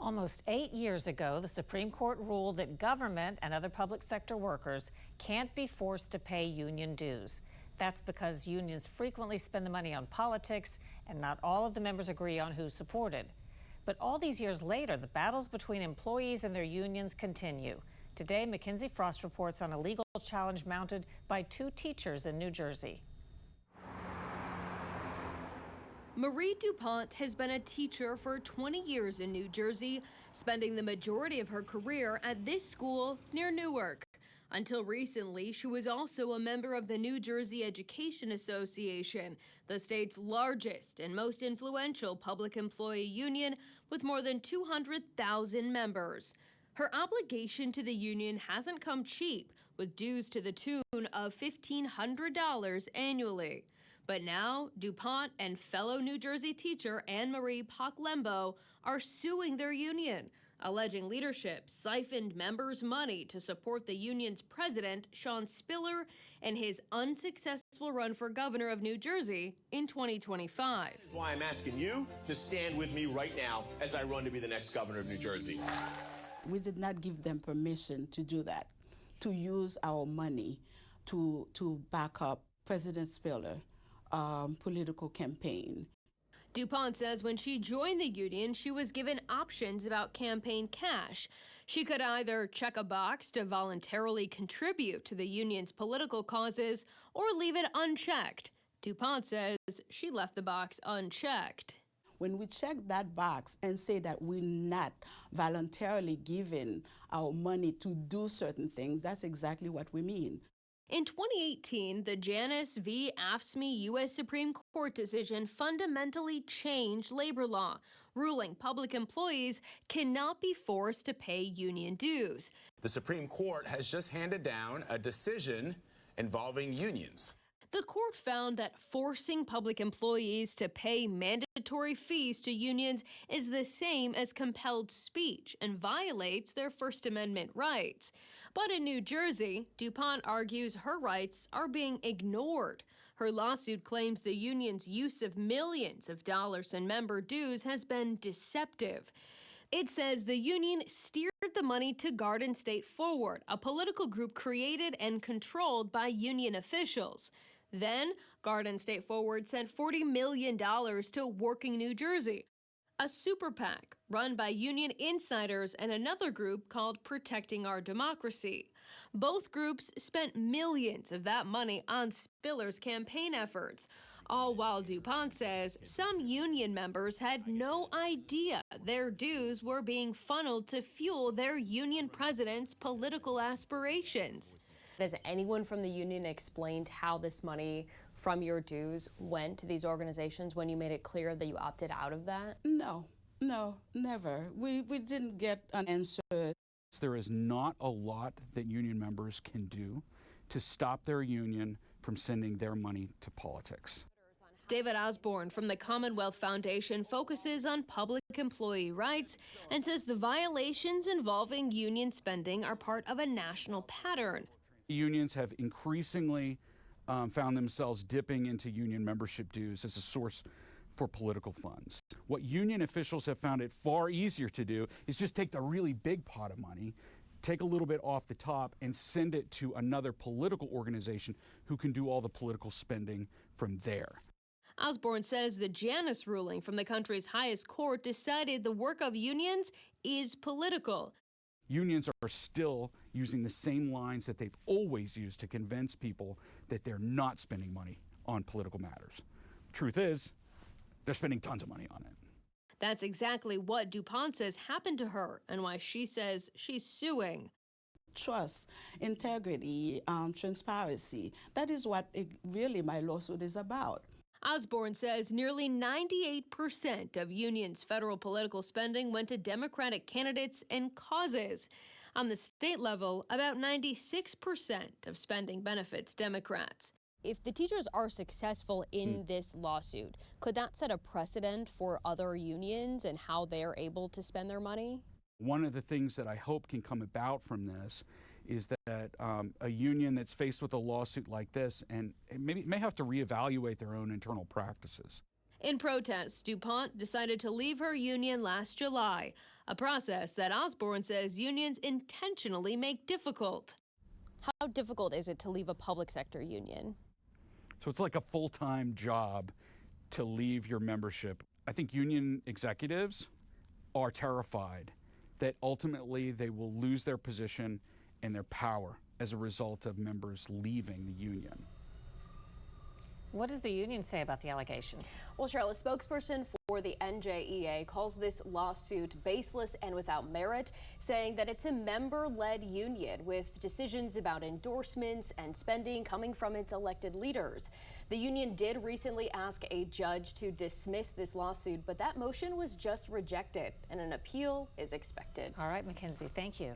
Almost 8 years ago, the Supreme Court ruled that government and other public sector workers can't be forced to pay union dues. That's because unions frequently spend the money on politics, and not all of the members agree on who's supported. But all these years later, the battles between employees and their unions continue. Today, Mikenzie Frost reports on a legal challenge mounted by 2 teachers in New Jersey. Marie DuPont has been a teacher for 20 years in New Jersey, spending the majority of her career at this school near Newark. Until recently, she was also a member of the New Jersey Education Association, the state's largest and most influential public employee union with more than 200,000 members. Her obligation to the union hasn't come cheap, with dues to the tune of $1,500 annually. But now, DuPont and fellow New Jersey teacher Anne-Marie Pock-Lembo are suing their union, alleging leadership siphoned members' money to support the union's president, Sean Spiller, and his unsuccessful run for governor of New Jersey in 2025. That's why I'm asking you to stand with me right now as I run to be the next governor of New Jersey. We did not give them permission to do that, to use our money to back up President Spiller. Political campaign. DuPont says when she joined the union, she was given options about campaign cash. She could either check a box to voluntarily contribute to the union's political causes or leave it unchecked. DuPont says she left the box unchecked. When we check that box and say that we're not voluntarily giving our money to do certain things, that's exactly what we mean. In 2018, the Janus v. AFSCME U.S. Supreme Court decision fundamentally changed labor law, ruling public employees cannot be forced to pay union dues. The Supreme Court has just handed down a decision involving unions. The court found that forcing public employees to pay mandatory fees to unions is the same as compelled speech and violates their First Amendment rights. But in New Jersey, DuPont argues her rights are being ignored. Her lawsuit claims the union's use of millions of dollars in member dues has been deceptive. It says the union steered the money to Garden State Forward, a political group created and controlled by union officials. Then, Garden State Forward sent $40 million to Working New Jersey, a super PAC run by union insiders and another group called Protecting Our Democracy. Both groups spent millions of that money on Spiller's campaign efforts, all while DuPont says some union members had no idea their dues were being funneled to fuel their union president's political aspirations. Has anyone from the union explained how this money from your dues went to these organizations when you made it clear that you opted out of that? No, never. We didn't get an answer. There is not a lot that union members can do to stop their union from sending their money to politics. David Osborne from the Commonwealth Foundation focuses on public employee rights and says the violations involving union spending are part of a national pattern. Unions have increasingly found themselves dipping into union membership dues as a source for political funds. What union officials have found it far easier to do is just take the really big pot of money, take a little bit off the top, and send it to another political organization who can do all the political spending from there. Osborne says the Janus ruling from the country's highest court decided the work of unions is political. Unions are still using the same lines that they've always used to convince people that they're not spending money on political matters. Truth is, they're spending tons of money on it. That's exactly what DuPont says happened to her and why she says she's suing. Trust, integrity, transparency. That is what really my lawsuit is about. Osborne says nearly 98% of unions' federal political spending went to Democratic candidates and causes. On the state level, about 96% of spending benefits Democrats. If the teachers are successful in this lawsuit, could that set a precedent for other unions and how they're able to spend their money? One of the things that I hope can come about from this is that a union that's faced with a lawsuit like this and maybe may have to reevaluate their own internal practices. In protest, DuPont decided to leave her union last July. a process that Osborne says unions intentionally make difficult. How difficult is it to leave a public sector union? So it's like a full-time job to leave your membership. I think union executives are terrified that ultimately they will lose their position and their power as a result of members leaving the union. What does the union say about the allegations? Well, Sharyl, a spokesperson for the NJEA calls this lawsuit baseless and without merit, saying that it's a member-led union with decisions about endorsements and spending coming from its elected leaders. The union did recently ask a judge to dismiss this lawsuit, but that motion was just rejected, and an appeal is expected. All right, Mikenzie, thank you.